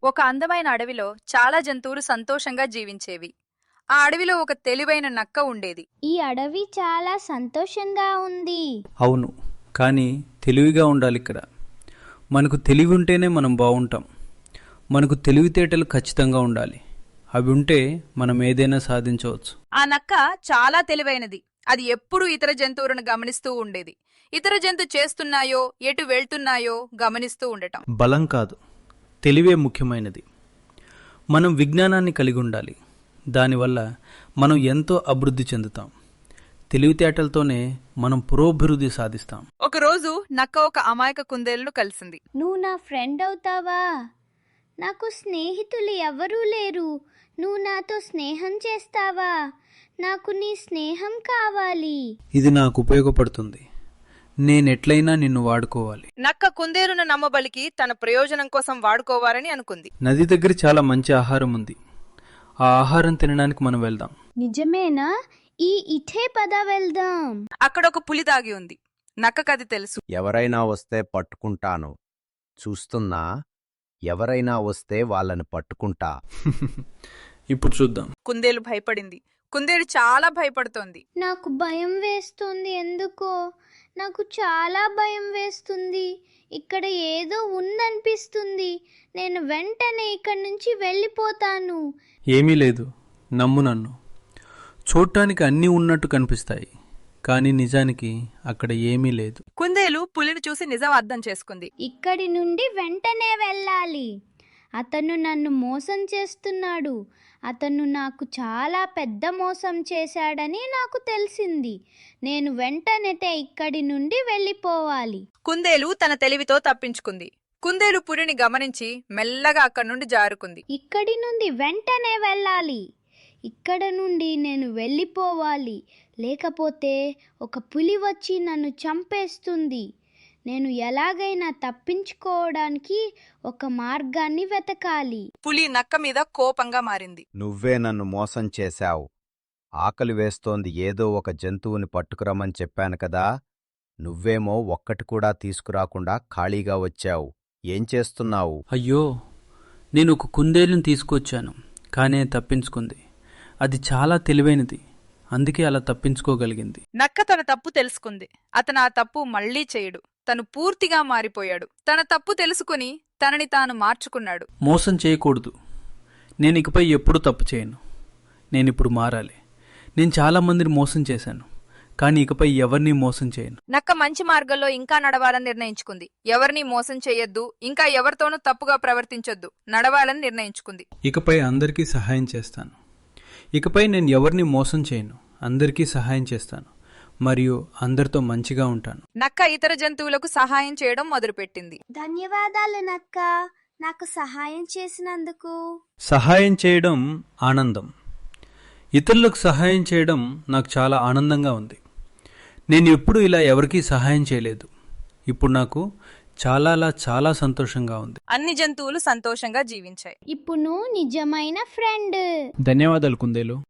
ఒక అందమైన అడవిలో చాలా జంతువులు సంతోషంగా జీవించేవి. ఆ అడవిలో ఒక తెలివైన నక్క ఉండేది. ఈ అడవి చాలా సంతోషంగా ఉంది. అవును, కానీ తెలివిగా ఉండాలిక్కడ. మనకు తెలివి ఉంటేనే మనం బాగుంటాం. మనకు తెలివితేటలు ఖచ్చితంగా ఉండాలి. అవి ఉంటే మనం ఏదైనా సాధించవచ్చు. ఆ నక్క చాలా తెలివైనది. అది ఎప్పుడూ ఇతర జంతువులను గమనిస్తూ ఉండేది. ఇతర జంతు చేస్తున్నాయో ఎటు వెళ్తున్నాయో గమనిస్తూ ఉండటం. బలం కాదు, తెలివే ముఖ్యమైనది. మనం విజ్ఞానాన్ని కలిగి ఉండాలి. దానివల్ల మనం ఎంతో అభివృద్ధి చెందుతాం. తెలివితేటలతోనే మనం పురోభివృద్ధి సాధిస్తాం. ఒకరోజు నక్క ఒక అమాయక కుందేలును కలిసింది. నువ్వు నా ఫ్రెండ్ అవుతావా? నాకు స్నేహితులు ఎవరూ లేరు. నువ్వు నాతో స్నేహం చేస్తావా? నాకు నీ స్నేహం కావాలి. ఇది నాకు ఉపయోగపడుతుంది. నేనెట్లయినా నిన్ను వాడుకోవాలి. నక్క కుందేలును నమ్మబలికి తన ప్రయోజనం కోసం వాడుకోవాలని అనుకుంది. నది దగ్గర చాలా మంచి ఆహారం ఉంది. ఆ ఆహారం తినడానికి మనం వెళ్దాం. నిజమేనా? ఇటే పద వెళ్దాం. అక్కడ ఒక పులి దాగి ఉంది. నక్కకది తెలుసు. ఎవరైనా వస్తే పట్టుకుంటాను. చూస్తున్నా, ఎవరైనా వస్తే వాళ్ళని పట్టుకుంటా. ఇప్పుడు చూద్దాం. కుందేలు భయపడింది. కుందేలు చాలా భయపడుతోంది. నాకు భయం వేస్తుంది. ఎందుకో నాకు చాలా భయం వేస్తుంది. ఇక్కడ ఏదో ఉందనిపిస్తుంది. నేను వెంటనే ఇక్కడి నుంచి వెళ్ళిపోతాను. ఏమీ లేదు, నమ్ము నన్ను. చూడటానికి అన్నీ ఉన్నట్టు కనిపిస్తాయి, కానీ నిజానికి అక్కడ ఏమీ లేదు. కుందేలు పులిని చూసి నిజం అర్థం చేసుకుంది. ఇక్కడి నుండి వెంటనే వెళ్ళాలి. అతను నన్ను మోసం చేస్తున్నాడు. అతను నాకు చాలా పెద్ద మోసం చేశాడని నాకు తెలిసింది. నేను వెంటనే ఇక్కడి నుండి వెళ్ళిపోవాలి. కుందేలు తన తెలివితో తప్పించుకుంది. కుందేలు పులిని గమనించి మెల్లగా అక్కడి నుండి జారుకుంది. ఇక్కడి నుండి వెంటనే వెళ్ళాలి. ఇక్కడ నుండి నేను వెళ్ళిపోవాలి. లేకపోతే ఒక పులి వచ్చి నన్ను చంపేస్తుంది. నేను ఎలాగైనా తప్పించుకోవడానికి ఒక మార్గాన్ని వెతకాలి. పులి నక్క మీద కోపంగా మారింది. నువ్వే నన్ను మోసం చేశావు. ఆకలి వేస్తోంది, ఏదో ఒక జంతువుని పట్టుకురమ్మని చెప్పాను కదా. నువ్వేమో ఒక్కటి కూడా తీసుకురాకుండా ఖాళీగా వచ్చావు. ఏం చేస్తున్నావు? అయ్యో, నేను ఒక కుందేలుని తీసుకొచ్చాను, కానీ తప్పించుకుంది. అది చాలా తెలివైనది, అందుకే అలా తప్పించుకోగలిగింది. నక్క తన తప్పు తెలుసుకుంది. అతను ఆ తప్పు మళ్లీ చేయడు. తను పూర్తిగా మారిపోయాడు. తన తప్పు తెలుసుకుని తనని తాను మార్చుకున్నాడు. మోసం చేయకూడదు. నేను ఇకపై ఎప్పుడూ తప్పు చేయను. నేనిప్పుడు మారాలి. నేను చాలా మందిని మోసం చేశాను, కానీ ఇకపై ఎవరినీ మోసం చేయను. నక్క మంచి మార్గంలో ఇంకా నడవాలని నిర్ణయించుకుంది. ఎవరినీ మోసం చేయొద్దు, ఇంకా ఎవరితోనూ తప్పుగా ప్రవర్తించొద్దు, నడవాలని నిర్ణయించుకుంది. ఇకపై అందరికీ సహాయం చేస్తాను. ఇకపై నేను ఎవరిని మోసం చేయను, అందరికీ సహాయం చేస్తాను, మరియు అందరితో మంచిగా ఉంటాను. నక్క ఇతర జంతువులకు సహాయం చేయడం మొదలుపెట్టింది. ధన్యవాదాలు నక్క, నాకు సహాయం చేసినందుకు. సహాయం చేయడం ఆనందం. ఇతరులకు సహాయం చేయడం నాకు చాలా ఆనందంగా ఉంది. నేను ఎప్పుడూ ఇలా ఎవరికీ సహాయం చేయలేదు. ఇప్పుడు నాకు చాలా సంతోషంగా ఉంది. అన్ని జంతువులు సంతోషంగా జీవించాయి. ఇప్పుడు నువ్వు నిజమైన ఫ్రెండ్. ధన్యవాదాలు కుందేలు.